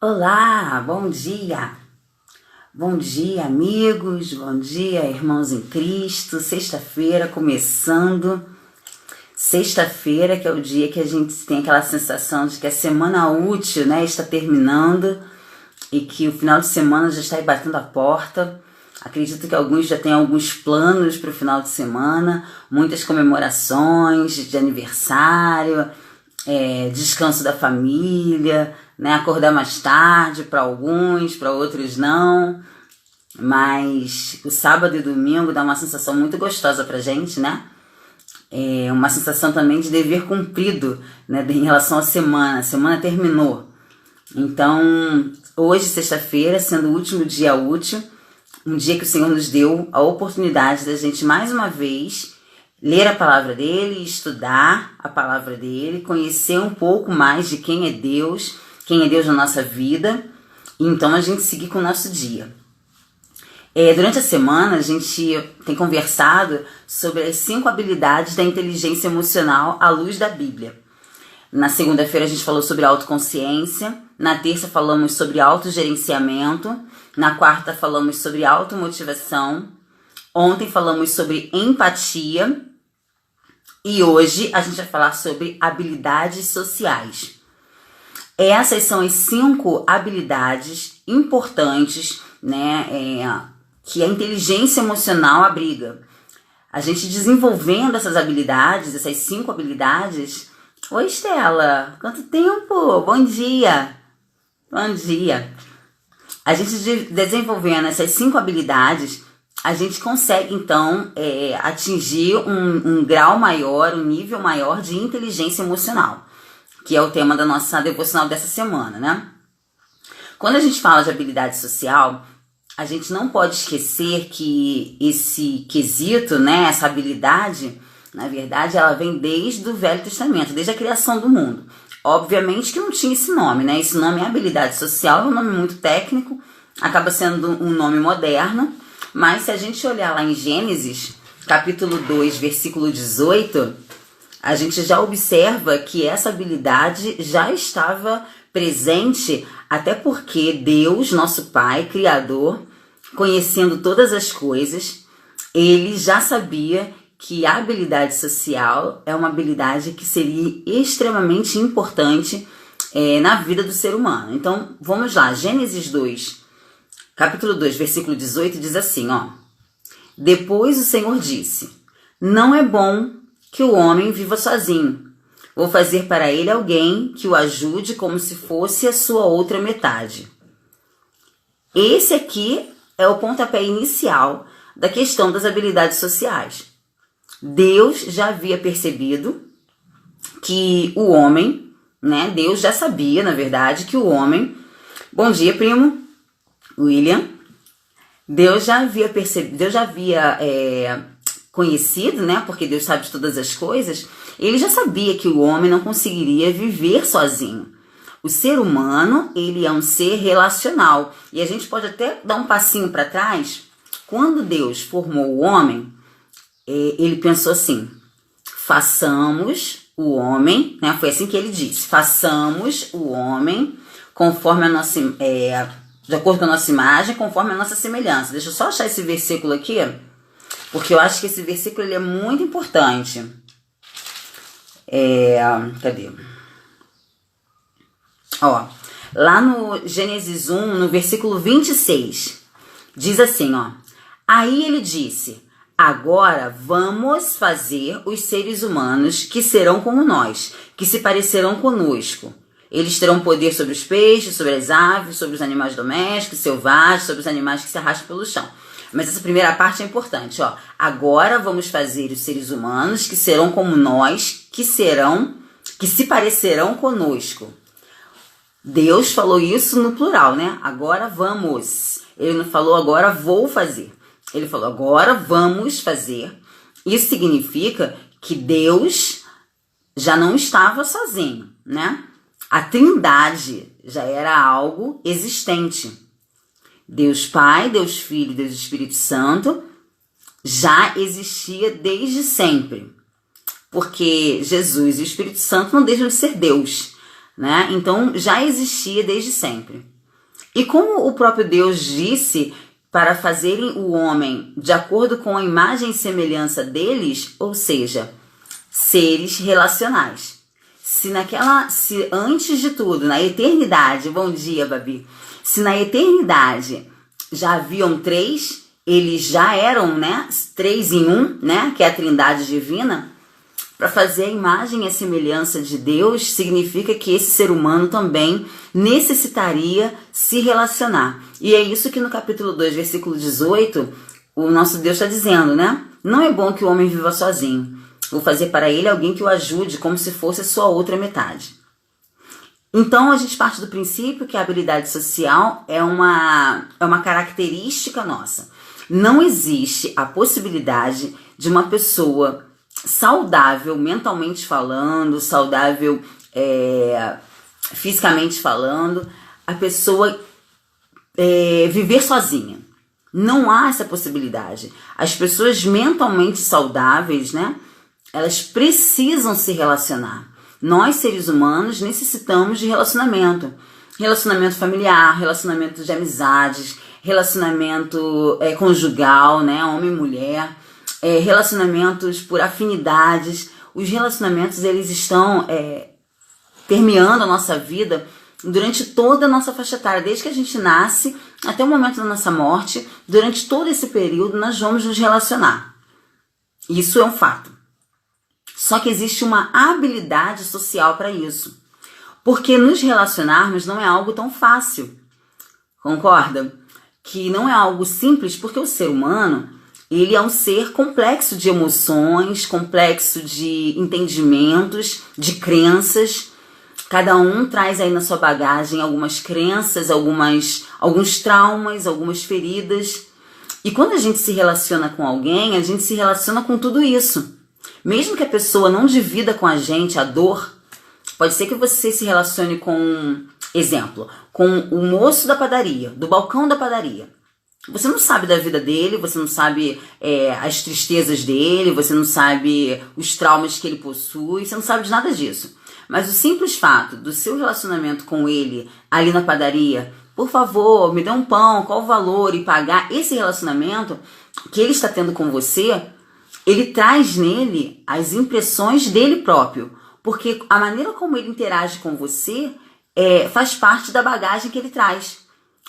Olá, bom dia! Bom dia, amigos, bom dia, irmãos em Cristo. Sexta-feira começando. Sexta-feira, que é o dia que a gente tem aquela sensação de que a semana útil, né, está terminando e que o final de semana já está aí batendo a porta. Acredito que alguns já têm alguns planos para o final de semana, muitas comemorações de aniversário, descanso da família, né? Acordar mais tarde para alguns, para outros não. Mas o sábado e domingo dá uma sensação muito gostosa pra gente, né? Uma sensação também de dever cumprido, né? Em relação à semana. A semana terminou. Então, hoje, sexta-feira, sendo o último dia útil, um dia que o Senhor nos deu a oportunidade da gente mais uma vez ler a palavra dele, estudar a palavra dele, conhecer um pouco mais de quem é Deus na nossa vida, e então a gente seguir com o nosso dia. Durante a semana a gente tem conversado sobre as 5 habilidades da inteligência emocional à luz da Bíblia. Na segunda-feira a gente falou sobre autoconsciência, na terça falamos sobre autogerenciamento, na quarta falamos sobre automotivação, ontem falamos sobre empatia e hoje a gente vai falar sobre habilidades sociais. Essas são as 5 habilidades importantes, né, que a inteligência emocional abriga. A gente desenvolvendo essas habilidades, essas 5 habilidades... Oi, Estela, quanto tempo? Bom dia! Bom dia! A gente desenvolvendo essas 5 habilidades, a gente consegue, então, atingir um grau maior, um nível maior de inteligência emocional, que é o tema da nossa devocional dessa semana, né? Quando a gente fala de habilidade social, a gente não pode esquecer que esse quesito, né, essa habilidade, na verdade, ela vem desde o Velho Testamento, desde a criação do mundo. Obviamente que não tinha esse nome, né? Esse nome é habilidade social, é um nome muito técnico, acaba sendo um nome moderno, mas se a gente olhar lá em Gênesis, capítulo 2, versículo 18... a gente já observa que essa habilidade já estava presente, até porque Deus, nosso Pai, Criador, conhecendo todas as coisas, ele já sabia que a habilidade social é uma habilidade que seria extremamente importante na vida do ser humano. Então, vamos lá, Gênesis 2, capítulo 2, versículo 18, diz assim, ó: Depois o Senhor disse, não é bom que o homem viva sozinho. Vou fazer para ele alguém que o ajude como se fosse a sua outra metade. Esse aqui é o pontapé inicial da questão das habilidades sociais. Deus já havia percebido que o homem, né? Deus já sabia, na verdade, que o homem... Bom dia, primo William. Deus já havia percebido, Deus já havia... conhecido, né? Porque Deus sabe de todas as coisas. Ele já sabia que o homem não conseguiria viver sozinho. O ser humano, ele é um ser relacional. E a gente pode até dar um passinho para trás. Quando Deus formou o homem, ele pensou assim: façamos o homem, né? Foi assim que ele disse: façamos o homem conforme a nossa, de acordo com a nossa imagem, conforme a nossa semelhança. Deixa eu só achar esse versículo aqui, porque eu acho que esse versículo ele é muito importante. Cadê? Ó, lá no Gênesis 1, no versículo 26, diz assim, ó: Aí ele disse, agora vamos fazer os seres humanos que serão como nós, que se parecerão conosco. Eles terão poder sobre os peixes, sobre as aves, sobre os animais domésticos, selvagens, sobre os animais que se arrastam pelo chão. Mas essa primeira parte é importante, ó. Agora vamos fazer os seres humanos que serão como nós, que se parecerão conosco. Deus falou isso no plural, né? Agora vamos. Ele não falou agora vou fazer. Ele falou agora vamos fazer. Isso significa que Deus já não estava sozinho, né? A Trindade já era algo existente. Deus Pai, Deus Filho, Deus Espírito Santo já existia desde sempre. Porque Jesus e o Espírito Santo não deixam de ser Deus, né? Então já existia desde sempre. E como o próprio Deus disse para fazerem o homem de acordo com a imagem e semelhança deles, ou seja, seres relacionais. Se antes de tudo, na eternidade, bom dia, Babi, se na eternidade já haviam 3, eles já eram, né, 3 em 1, né, que é a Trindade divina, para fazer a imagem e a semelhança de Deus, significa que esse ser humano também necessitaria se relacionar. E é isso que no capítulo 2, versículo 18, o nosso Deus está dizendo, né? Não é bom que o homem viva sozinho. Vou fazer para ele alguém que o ajude como se fosse a sua outra metade. Então, a gente parte do princípio que a habilidade social é uma característica nossa. Não existe a possibilidade de uma pessoa saudável, mentalmente falando, saudável fisicamente falando, a pessoa viver sozinha. Não há essa possibilidade. As pessoas mentalmente saudáveis, né, elas precisam se relacionar. Nós, seres humanos, necessitamos de relacionamento. Relacionamento familiar, relacionamento de amizades, relacionamento conjugal, né, homem e mulher, relacionamentos por afinidades. Os relacionamentos, eles estão permeando a nossa vida durante toda a nossa faixa etária, desde que a gente nasce até o momento da nossa morte. Durante todo esse período, nós vamos nos relacionar. Isso é um fato. Só que existe uma habilidade social para isso. Porque nos relacionarmos não é algo tão fácil. Concorda? Que não é algo simples, porque o ser humano, ele é um ser complexo de emoções, complexo de entendimentos, de crenças. Cada um traz aí na sua bagagem algumas crenças, alguns traumas, algumas feridas. E quando a gente se relaciona com alguém, a gente se relaciona com tudo isso. Mesmo que a pessoa não divida com a gente a dor, pode ser que você se relacione com, exemplo, com o moço da padaria, do balcão da padaria. Você não sabe da vida dele, você não sabe as tristezas dele, você não sabe os traumas que ele possui, você não sabe de nada disso. Mas o simples fato do seu relacionamento com ele ali na padaria, por favor, me dê um pão, qual o valor, e pagar esse relacionamento que ele está tendo com você, ele traz nele as impressões dele próprio. Porque a maneira como ele interage com você faz parte da bagagem que ele traz.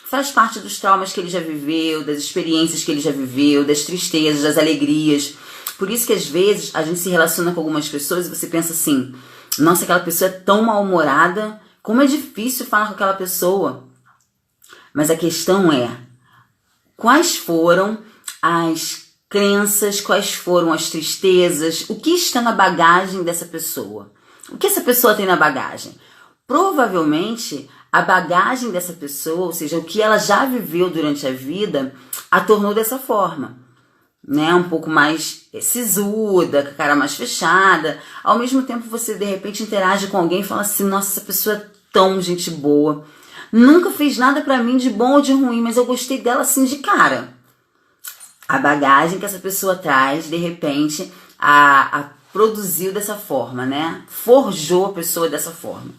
Faz parte dos traumas que ele já viveu, das experiências que ele já viveu, das tristezas, das alegrias. Por isso que às vezes a gente se relaciona com algumas pessoas e você pensa assim: nossa, aquela pessoa é tão mal-humorada, como é difícil falar com aquela pessoa. Mas a questão é, quais foram as crenças, quais foram as tristezas, o que está na bagagem dessa pessoa? O que essa pessoa tem na bagagem? Provavelmente, a bagagem dessa pessoa, ou seja, o que ela já viveu durante a vida, a tornou dessa forma, né? Um pouco mais sisuda, com a cara mais fechada. Ao mesmo tempo, você de repente interage com alguém e fala assim: nossa, essa pessoa é tão gente boa, nunca fez nada pra mim de bom ou de ruim, mas eu gostei dela assim de cara. A bagagem que essa pessoa traz, de repente, a produziu dessa forma, né? Forjou a pessoa dessa forma.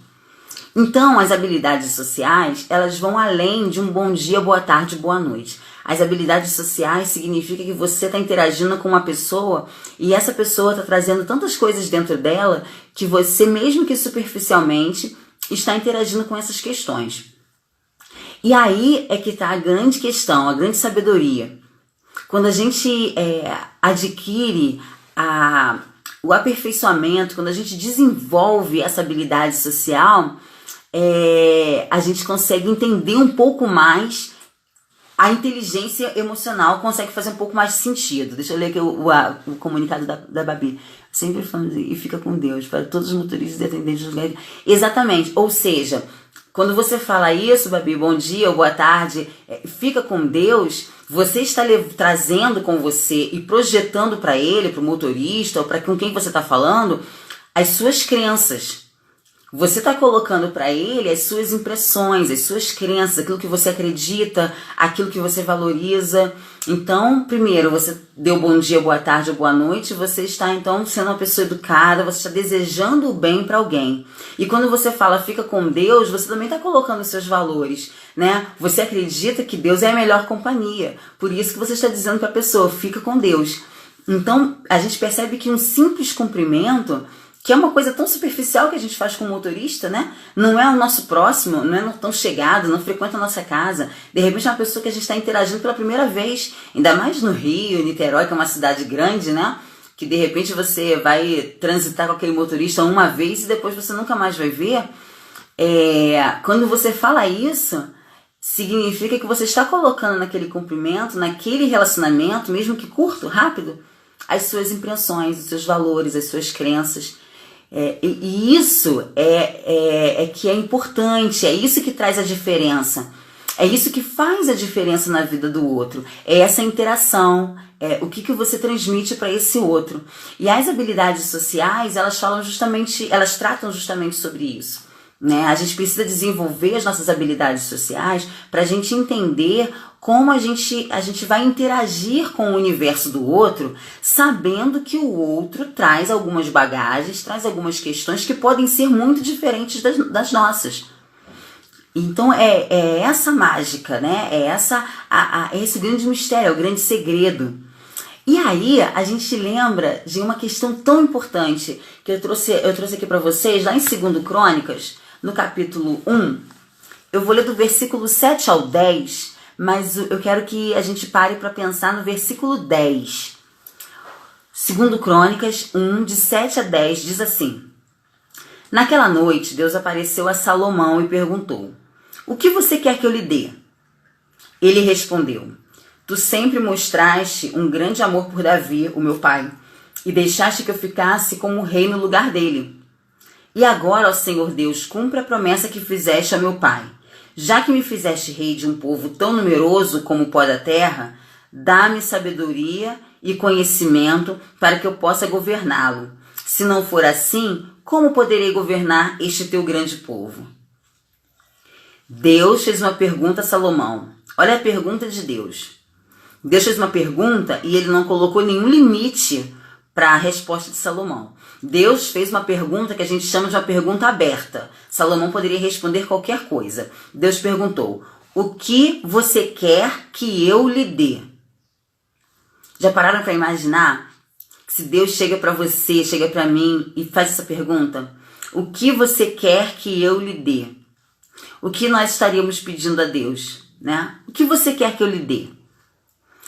Então, as habilidades sociais, elas vão além de um bom dia, boa tarde, boa noite. As habilidades sociais significa que você está interagindo com uma pessoa e essa pessoa está trazendo tantas coisas dentro dela que você, mesmo que superficialmente, está interagindo com essas questões. E aí é que está a grande questão, a grande sabedoria. Quando a gente adquire o aperfeiçoamento, quando a gente desenvolve essa habilidade social, a gente consegue entender um pouco mais, a inteligência emocional consegue fazer um pouco mais de sentido. Deixa eu ler aqui o comunicado da Babi. Sempre falando, e fica com Deus, para todos os motoristas e atendentes dos lugares. Exatamente, ou seja, quando você fala isso, Babi, bom dia ou boa tarde, fica com Deus, você está trazendo com você e projetando para ele, para o motorista, ou para com quem você está falando, as suas crenças. Você está colocando para ele as suas impressões, as suas crenças, aquilo que você acredita, aquilo que você valoriza. Então, primeiro, você deu bom dia, boa tarde ou boa noite, você está então sendo uma pessoa educada, você está desejando o bem para alguém. E quando você fala fica com Deus, você também está colocando os seus valores, né? Você acredita que Deus é a melhor companhia. Por isso que você está dizendo para a pessoa, fica com Deus. Então, a gente percebe que um simples cumprimento, que é uma coisa tão superficial que a gente faz com o motorista, né? Não é o nosso próximo, não é tão chegado, não frequenta a nossa casa. De repente é uma pessoa que a gente está interagindo pela primeira vez, ainda mais no Rio, Niterói, que é uma cidade grande, né? Que de repente você vai transitar com aquele motorista uma vez e depois você nunca mais vai ver. Quando você fala isso, significa que você está colocando naquele cumprimento, naquele relacionamento, mesmo que curto, rápido, as suas impressões, os seus valores, as suas crenças. E isso que é importante, é isso que traz a diferença, é isso que faz a diferença na vida do outro, é essa interação, o que você transmite para esse outro. E as habilidades sociais, elas tratam justamente sobre isso. Né? A gente precisa desenvolver as nossas habilidades sociais para a gente entender como a gente vai interagir com o universo do outro, sabendo que o outro traz algumas bagagens, traz algumas questões que podem ser muito diferentes das nossas. Então é essa mágica, né? É esse grande mistério, é o grande segredo. E aí a gente lembra de uma questão tão importante que eu trouxe aqui para vocês, lá em 2 Crônicas, no capítulo 1, eu vou ler do versículo 7 ao 10, mas eu quero que a gente pare para pensar no versículo 10. 2 Crônicas 1, de 7 a 10, diz assim: Naquela noite, Deus apareceu a Salomão e perguntou: O que você quer que eu lhe dê? Ele respondeu: Tu sempre mostraste um grande amor por Davi, o meu pai, e deixaste que eu ficasse como rei no lugar dele. E agora, ó Senhor Deus, cumpre a promessa que fizeste ao meu pai. Já que me fizeste rei de um povo tão numeroso como o pó da terra, dá-me sabedoria e conhecimento para que eu possa governá-lo. Se não for assim, como poderei governar este teu grande povo? Deus fez uma pergunta a Salomão. Olha a pergunta de Deus. Deus fez uma pergunta e ele não colocou nenhum limite para a resposta de Salomão. Deus fez uma pergunta que a gente chama de uma pergunta aberta. Salomão poderia responder qualquer coisa. Deus perguntou: o que você quer que eu lhe dê? Já pararam para imaginar que se Deus chega para você, chega para mim e faz essa pergunta? O que você quer que eu lhe dê? O que nós estaríamos pedindo a Deus, né? O que você quer que eu lhe dê?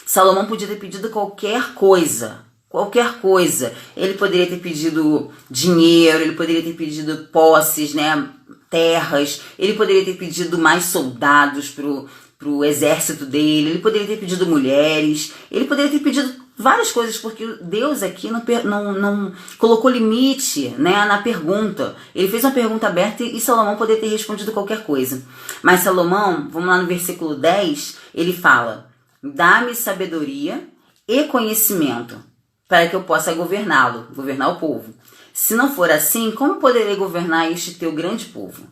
Salomão podia ter pedido qualquer coisa. Qualquer coisa. Ele poderia ter pedido dinheiro, ele poderia ter pedido posses, né? Terras, ele poderia ter pedido mais soldados pro exército dele, ele poderia ter pedido mulheres, ele poderia ter pedido várias coisas, porque Deus aqui não colocou limite, né, na pergunta. Ele fez uma pergunta aberta e Salomão poderia ter respondido qualquer coisa. Mas Salomão, vamos lá no versículo 10, ele fala: dá-me sabedoria e conhecimento para que eu possa governar o povo. Se não for assim, como poderei governar este teu grande povo?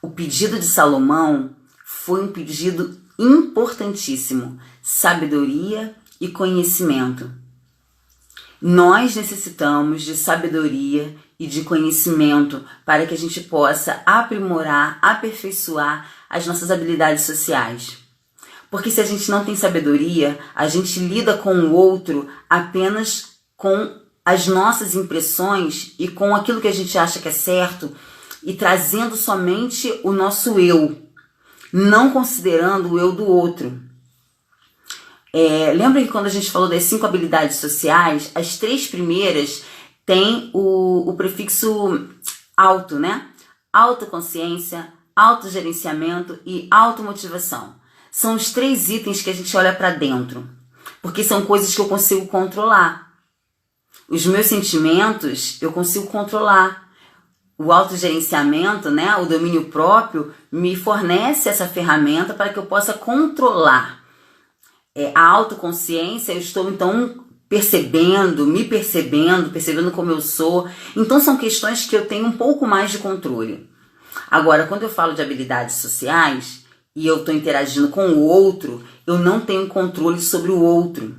O pedido de Salomão foi um pedido importantíssimo: sabedoria e conhecimento. Nós necessitamos de sabedoria e de conhecimento para que a gente possa aprimorar, aperfeiçoar as nossas habilidades sociais. Porque se a gente não tem sabedoria, a gente lida com o outro apenas com as nossas impressões e com aquilo que a gente acha que é certo e trazendo somente o nosso eu, não considerando o eu do outro. Lembra que quando a gente falou das 5 habilidades sociais, as 3 primeiras têm o prefixo auto, né? Autoconsciência, autogerenciamento e automotivação. São os 3 itens que a gente olha para dentro, porque são coisas que eu consigo controlar. Os meus sentimentos eu consigo controlar. O autogerenciamento, né, o domínio próprio, me fornece essa ferramenta para que eu possa controlar. A autoconsciência, eu estou então percebendo como eu sou. Então são questões que eu tenho um pouco mais de controle. Agora, quando eu falo de habilidades sociais e eu estou interagindo com o outro, eu não tenho controle sobre o outro.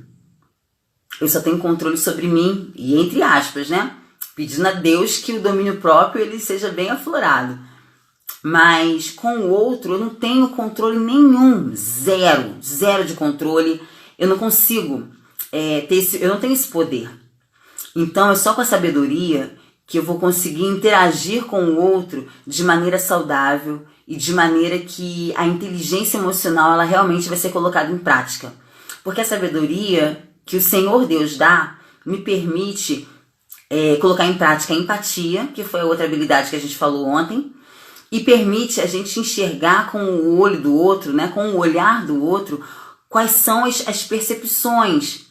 Eu só tenho controle sobre mim, e entre aspas, né? Pedindo a Deus que o domínio próprio ele seja bem aflorado. Mas com o outro eu não tenho controle nenhum, zero de controle. Eu não consigo eu não tenho esse poder. Então é só com a sabedoria que eu vou conseguir interagir com o outro de maneira saudável e de maneira que a inteligência emocional ela realmente vai ser colocada em prática. Porque a sabedoria que o Senhor Deus dá me permite colocar em prática a empatia, que foi a outra habilidade que a gente falou ontem, e permite a gente enxergar com o olho do outro, né, com o olhar do outro, quais são as percepções.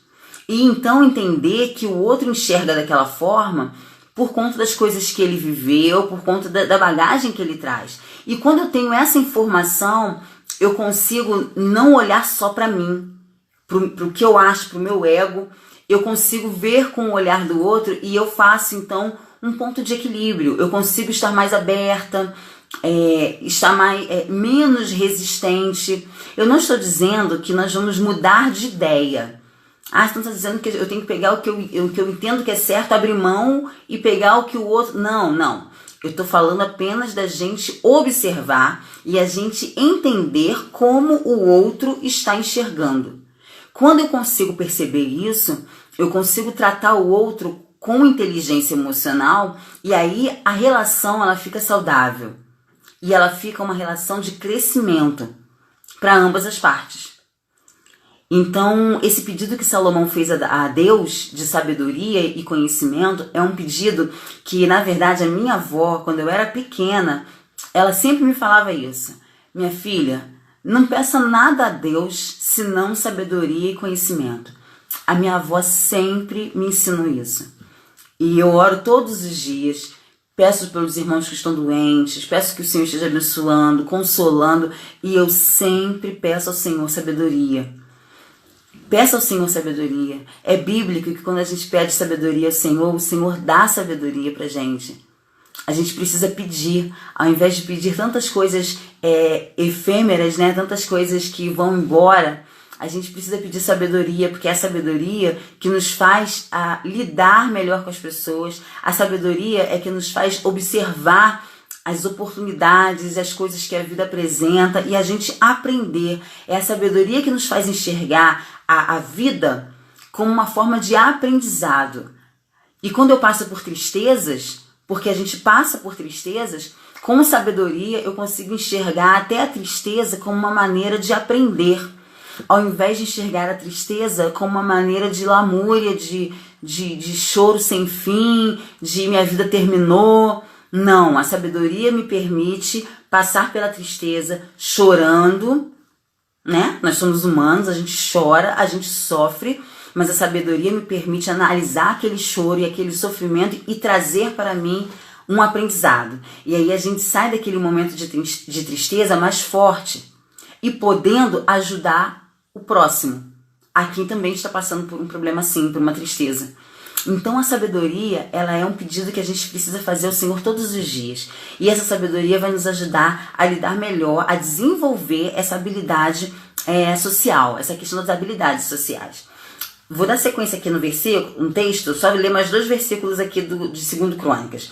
E então entender que o outro enxerga daquela forma por conta das coisas que ele viveu, por conta da bagagem que ele traz. E quando eu tenho essa informação, eu consigo não olhar só para mim, pro que eu acho, pro meu ego. Eu consigo ver com o olhar do outro e eu faço, então, um ponto de equilíbrio. Eu consigo estar mais aberta, estar menos resistente. Eu não estou dizendo que nós vamos mudar de ideia. Então está dizendo que eu tenho que pegar o que eu entendo que é certo, abrir mão e pegar o que o outro... Não. Eu estou falando apenas da gente observar e a gente entender como o outro está enxergando. Quando eu consigo perceber isso, eu consigo tratar o outro com inteligência emocional e aí a relação ela fica saudável. E ela fica uma relação de crescimento para ambas as partes. Então, esse pedido que Salomão fez a Deus de sabedoria e conhecimento é um pedido que, na verdade, a minha avó, quando eu era pequena, ela sempre me falava isso. Minha filha, não peça nada a Deus senão sabedoria e conhecimento. A minha avó sempre me ensinou isso. E eu oro todos os dias, peço pelos irmãos que estão doentes, peço que o Senhor esteja abençoando, consolando, e eu sempre peço ao Senhor sabedoria. Peça ao Senhor sabedoria. É bíblico que quando a gente pede sabedoria ao Senhor, o Senhor dá sabedoria pra gente. A gente precisa pedir, ao invés de pedir tantas coisas efêmeras, né? Tantas coisas que vão embora, a gente precisa pedir sabedoria, porque é a sabedoria que nos faz lidar melhor com as pessoas. A sabedoria é que nos faz observar as oportunidades, as coisas que a vida apresenta e a gente aprender. É a sabedoria que nos faz enxergar a vida como uma forma de aprendizado. E quando eu passo por tristezas, porque a gente passa por tristezas, com sabedoria eu consigo enxergar até a tristeza como uma maneira de aprender, ao invés de enxergar a tristeza como uma maneira de lamúria, de choro sem fim, de minha vida terminou. Não, a sabedoria me permite passar pela tristeza chorando, né? Nós somos humanos, a gente chora, a gente sofre, mas a sabedoria me permite analisar aquele choro e aquele sofrimento e trazer para mim um aprendizado. E aí a gente sai daquele momento de tristeza mais forte e podendo ajudar o próximo. Aqui também está passando por um problema assim, por uma tristeza. Então a sabedoria, ela é um pedido que a gente precisa fazer ao Senhor todos os dias. E essa sabedoria vai nos ajudar a lidar melhor, a desenvolver essa habilidade social, essa questão das habilidades sociais. Vou dar sequência aqui no versículo, um texto, só ler mais 2 versículos aqui de 2 Crônicas,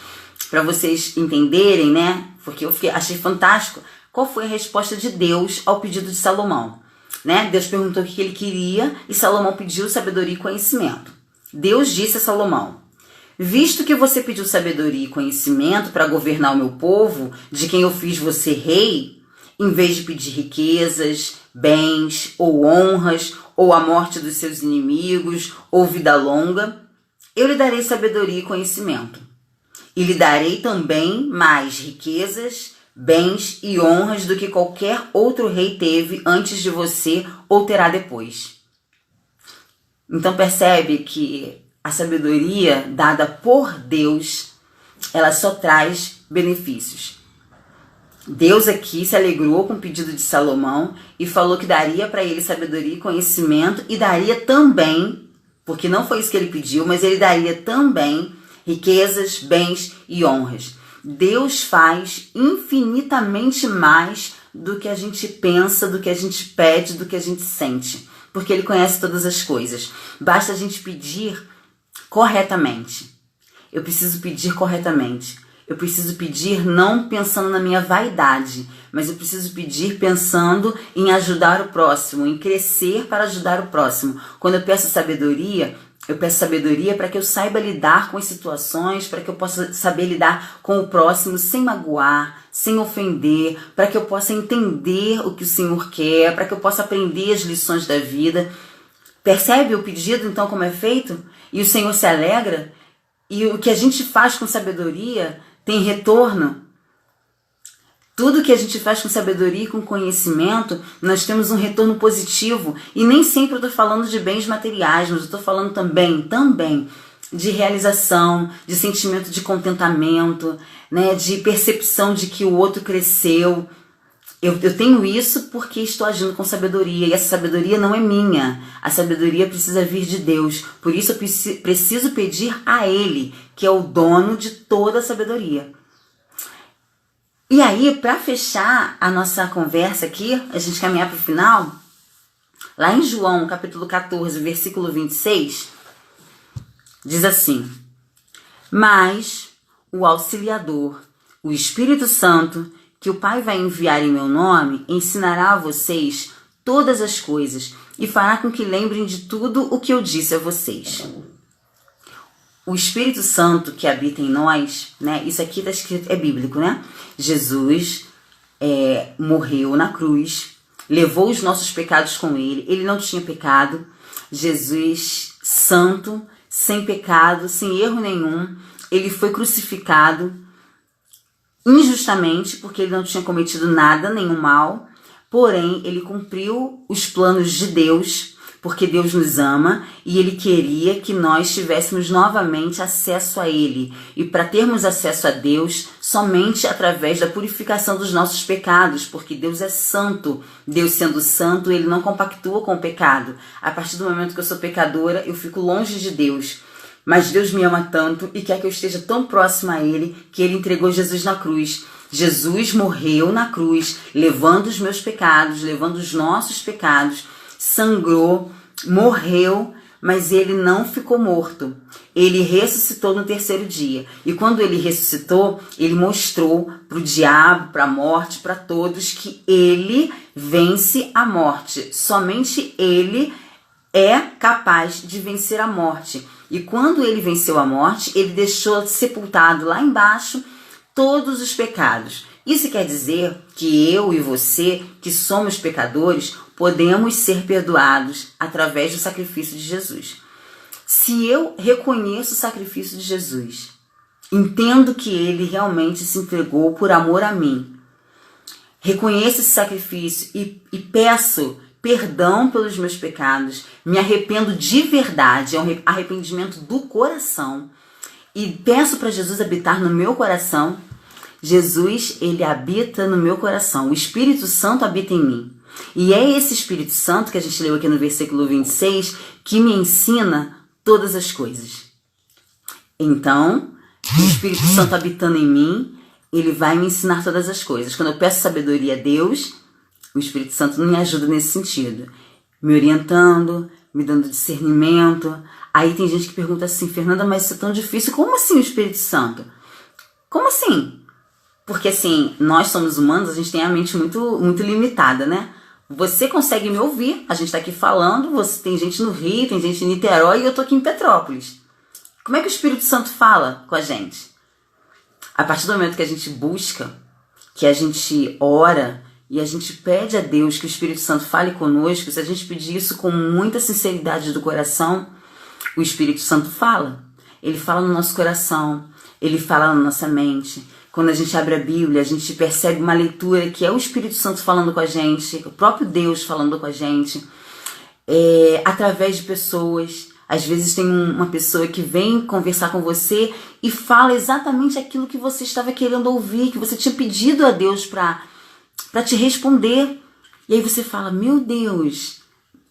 para vocês entenderem, né? Porque eu achei fantástico qual foi a resposta de Deus ao pedido de Salomão. Né? Deus perguntou o que ele queria e Salomão pediu sabedoria e conhecimento. Deus disse a Salomão: visto que você pediu sabedoria e conhecimento para governar o meu povo, de quem eu fiz você rei, em vez de pedir riquezas, bens ou honras, ou a morte dos seus inimigos, ou vida longa, eu lhe darei sabedoria e conhecimento. E lhe darei também mais riquezas, bens e honras do que qualquer outro rei teve antes de você ou terá depois. Então percebe que a sabedoria dada por Deus, ela só traz benefícios. Deus aqui se alegrou com o pedido de Salomão e falou que daria para ele sabedoria e conhecimento e daria também porque não foi isso que ele pediu, mas ele daria também riquezas, bens e honras. Deus faz infinitamente mais do que a gente pensa, do que a gente pede, do que a gente sente, porque ele conhece todas as coisas. Basta a gente pedir corretamente. Eu preciso pedir corretamente. Eu preciso pedir não pensando na minha vaidade, mas eu preciso pedir pensando em ajudar o próximo, em crescer para ajudar o próximo. Quando eu peço sabedoria para que eu saiba lidar com as situações, para que eu possa saber lidar com o próximo sem magoar, sem ofender, para que eu possa entender o que o Senhor quer, para que eu possa aprender as lições da vida. Percebe o pedido, então, como é feito? E o Senhor se alegra? E o que a gente faz com sabedoria tem retorno. Tudo que a gente faz com sabedoria e com conhecimento, nós temos um retorno positivo. E nem sempre eu estou falando de bens materiais, mas eu estou falando também de realização, de sentimento de contentamento, né, de percepção de que o outro cresceu. Eu tenho isso porque estou agindo com sabedoria, e essa sabedoria não é minha. A sabedoria precisa vir de Deus. Por isso eu preciso pedir a Ele, que é o dono de toda a sabedoria. E aí, para fechar a nossa conversa aqui, a gente caminhar para o final, lá em João, capítulo 14, versículo 26, diz assim: mas o Auxiliador, o Espírito Santo, que o Pai vai enviar em meu nome, ensinará a vocês todas as coisas e fará com que lembrem de tudo o que eu disse a vocês. O Espírito Santo que habita em nós, né? Isso aqui está escrito, é bíblico, né? Jesus morreu na cruz, levou os nossos pecados com ele. Ele não tinha pecado. Jesus, santo, sem pecado, sem erro nenhum, ele foi crucificado injustamente, porque ele não tinha cometido nada, nenhum mal. Porém, ele cumpriu os planos de Deus, porque Deus nos ama e Ele queria que nós tivéssemos novamente acesso a Ele. E para termos acesso a Deus, somente através da purificação dos nossos pecados, porque Deus é santo. Deus sendo santo, Ele não compactua com o pecado. A partir do momento que eu sou pecadora, eu fico longe de Deus. Mas Deus me ama tanto e quer que eu esteja tão próxima a Ele, que Ele entregou Jesus na cruz. Jesus morreu na cruz, levando os meus pecados, levando os nossos pecados, sangrou, morreu, mas ele não ficou morto. Ele ressuscitou no terceiro dia. E quando ele ressuscitou, ele mostrou para o diabo, para a morte, para todos, que ele vence a morte. Somente ele é capaz de vencer a morte. E quando ele venceu a morte, ele deixou sepultado lá embaixo todos os pecados. Isso quer dizer que eu e você, que somos pecadores, podemos ser perdoados através do sacrifício de Jesus. Se eu reconheço o sacrifício de Jesus, entendo que ele realmente se entregou por amor a mim, reconheço esse sacrifício e peço perdão pelos meus pecados, me arrependo de verdade, é um arrependimento do coração, e peço para Jesus habitar no meu coração. Jesus, ele habita no meu coração, o Espírito Santo habita em mim. E é esse Espírito Santo que a gente leu aqui no versículo 26 que me ensina todas as coisas. Então, o Espírito Santo habitando em mim, ele vai me ensinar todas as coisas. Quando eu peço sabedoria a Deus, o Espírito Santo me ajuda nesse sentido, me orientando, me dando discernimento. Aí tem gente que pergunta assim: Fernanda, mas isso é tão difícil, como assim o Espírito Santo? Como assim? Porque assim, nós somos humanos, a gente tem a mente muito limitada, né? Você consegue me ouvir, a gente tá aqui falando, você tem gente no Rio, tem gente em Niterói e eu tô aqui em Petrópolis. Como é que o Espírito Santo fala com a gente? A partir do momento que a gente busca, que a gente ora e a gente pede a Deus que o Espírito Santo fale conosco, se a gente pedir isso com muita sinceridade do coração, o Espírito Santo fala. Ele fala no nosso coração, ele fala na nossa mente. Quando a gente abre a Bíblia, a gente percebe uma leitura que é o Espírito Santo falando com a gente, o próprio Deus falando com a gente, através de pessoas. Às vezes tem uma pessoa que vem conversar com você e fala exatamente aquilo que você estava querendo ouvir, que você tinha pedido a Deus para te responder. E aí você fala: meu Deus,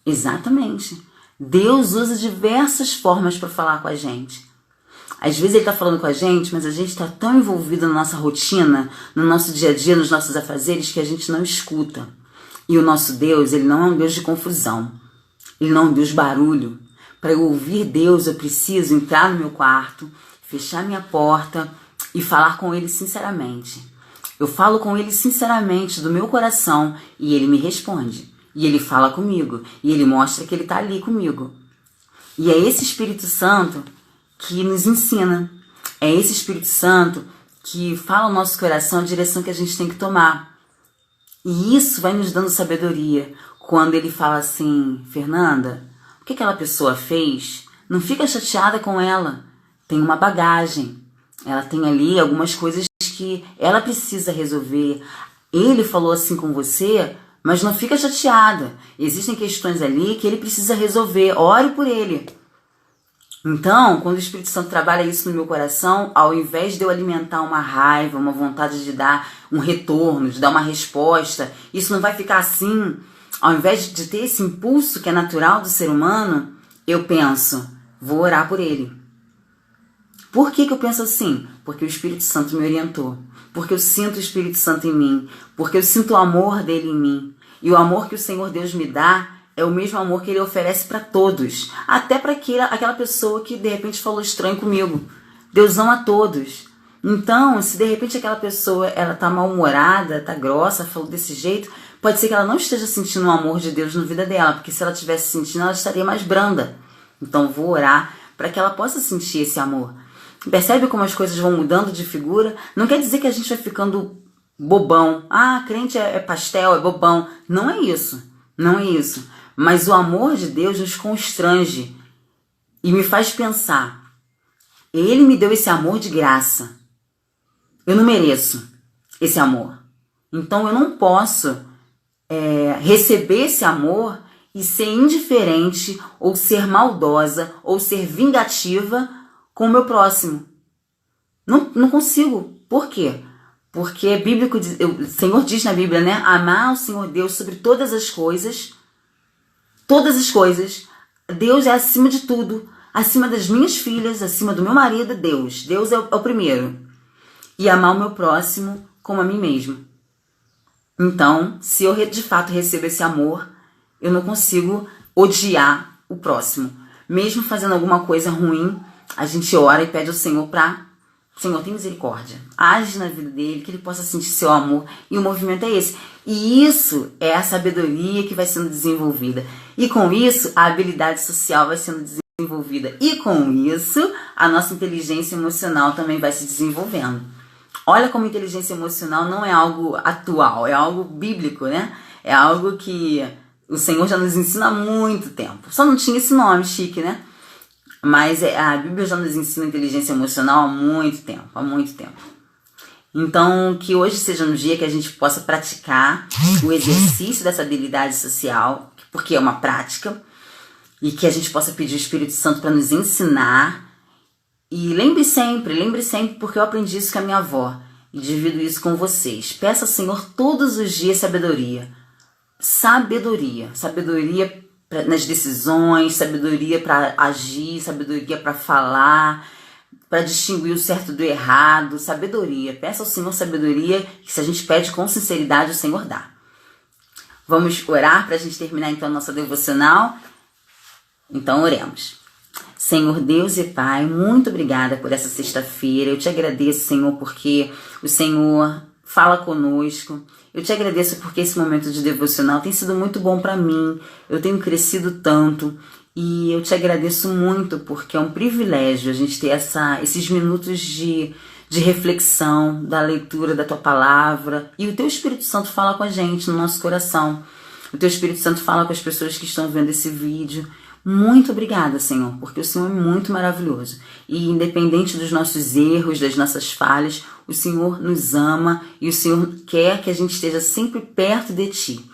exatamente. Deus usa diversas formas para falar com a gente. Às vezes ele está falando com a gente, mas a gente está tão envolvido na nossa rotina, no nosso dia a dia, nos nossos afazeres, que a gente não escuta. E o nosso Deus, ele não é um Deus de confusão. Ele não é um Deus de barulho. Para eu ouvir Deus, eu preciso entrar no meu quarto, fechar minha porta e falar com ele sinceramente. Eu falo com ele sinceramente do meu coração e ele me responde. E ele fala comigo. E ele mostra que ele está ali comigo. E é esse Espírito Santo que nos ensina. É esse Espírito Santo que fala ao nosso coração a direção que a gente tem que tomar. E isso vai nos dando sabedoria. Quando ele fala assim, Fernanda, o que aquela pessoa fez? Não fica chateada com ela. Tem uma bagagem. Ela tem ali algumas coisas que ela precisa resolver. Ele falou assim com você, mas não fica chateada. Existem questões ali que ele precisa resolver. Ore por ele. Então, quando o Espírito Santo trabalha isso no meu coração, ao invés de eu alimentar uma raiva, uma vontade de dar um retorno, de dar uma resposta, isso não vai ficar assim. Ao invés de ter esse impulso que é natural do ser humano, eu penso, vou orar por ele. Por que eu penso assim? Porque o Espírito Santo me orientou. Porque eu sinto o Espírito Santo em mim. Porque eu sinto o amor dele em mim. E o amor que o Senhor Deus me dá é o mesmo amor que ele oferece para todos. Até para aquela pessoa que de repente falou estranho comigo. Deus ama a todos. Então, se de repente aquela pessoa ela tá mal-humorada, tá grossa, falou desse jeito, pode ser que ela não esteja sentindo o amor de Deus na vida dela. Porque se ela estivesse sentindo, ela estaria mais branda. Então, vou orar para que ela possa sentir esse amor. Percebe como as coisas vão mudando de figura? Não quer dizer que a gente vai ficando bobão. Ah, crente é pastel, é bobão. Não é isso. Não é isso. Mas o amor de Deus nos constrange e me faz pensar. Ele me deu esse amor de graça. Eu não mereço esse amor. Então eu não posso receber esse amor e ser indiferente ou ser maldosa ou ser vingativa com o meu próximo. Não consigo. Por quê? Porque é bíblico, o Senhor diz na Bíblia, né? Amar o Senhor Deus sobre todas as coisas. Todas as coisas. Deus é acima de tudo. Acima das minhas filhas, acima do meu marido, Deus. Deus é o primeiro. E amar o meu próximo como a mim mesmo. Então, se eu de fato recebo esse amor, eu não consigo odiar o próximo. Mesmo fazendo alguma coisa ruim, a gente ora e pede ao Senhor Senhor, tem misericórdia. Age na vida dele, que ele possa sentir seu amor. E o movimento é esse. E isso é a sabedoria que vai sendo desenvolvida. E com isso, a habilidade social vai sendo desenvolvida. E com isso, a nossa inteligência emocional também vai se desenvolvendo. Olha como inteligência emocional não é algo atual, é algo bíblico, né? É algo que o Senhor já nos ensina há muito tempo. Só não tinha esse nome chique, né? Mas a Bíblia já nos ensina inteligência emocional há muito tempo, Então, que hoje seja um dia que a gente possa praticar o exercício dessa habilidade social, porque é uma prática, e que a gente possa pedir o Espírito Santo para nos ensinar. E lembre sempre, porque eu aprendi isso com a minha avó, e divido isso com vocês. Peça ao Senhor todos os dias sabedoria. Sabedoria nas decisões, sabedoria para agir, sabedoria para falar, para distinguir o certo do errado, sabedoria. Peça ao Senhor sabedoria, que se a gente pede com sinceridade, o Senhor dá. Vamos orar para a gente terminar então a nossa devocional? Então oremos. Senhor Deus e Pai, muito obrigada por essa sexta-feira. Eu te agradeço, Senhor, porque o Senhor fala conosco. Eu te agradeço porque esse momento de devocional tem sido muito bom para mim. Eu tenho crescido tanto e eu te agradeço muito porque é um privilégio a gente ter esses minutos de reflexão, da leitura da Tua Palavra. E o Teu Espírito Santo fala com a gente no nosso coração. O Teu Espírito Santo fala com as pessoas que estão vendo esse vídeo. Muito obrigada, Senhor, porque o Senhor é muito maravilhoso. E independente dos nossos erros, das nossas falhas, o Senhor nos ama e o Senhor quer que a gente esteja sempre perto de Ti.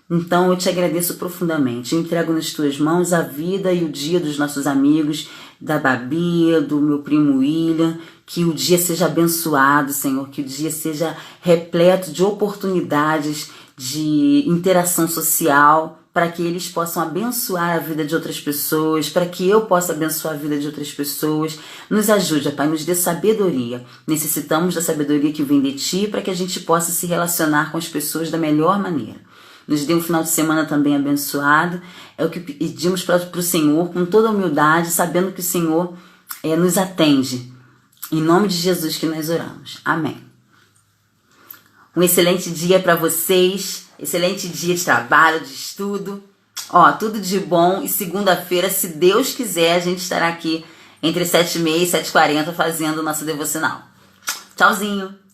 Então eu te agradeço profundamente. Eu entrego nas Tuas mãos a vida e o dia dos nossos amigos, da Babi, do meu primo William. Que o dia seja abençoado, Senhor, que o dia seja repleto de oportunidades de interação social, para que eles possam abençoar a vida de outras pessoas, para que eu possa abençoar a vida de outras pessoas. Nos ajude, Pai, nos dê sabedoria. Necessitamos da sabedoria que vem de Ti para que a gente possa se relacionar com as pessoas da melhor maneira. Nos dê um final de semana também abençoado. É o que pedimos para o Senhor com toda humildade, sabendo que o Senhor nos atende. Em nome de Jesus que nós oramos. Amém. Um excelente dia para vocês, excelente dia de trabalho, de estudo. Tudo de bom, e segunda-feira, se Deus quiser, a gente estará aqui entre 7h30 e 7h40 fazendo o nosso devocional. Tchauzinho!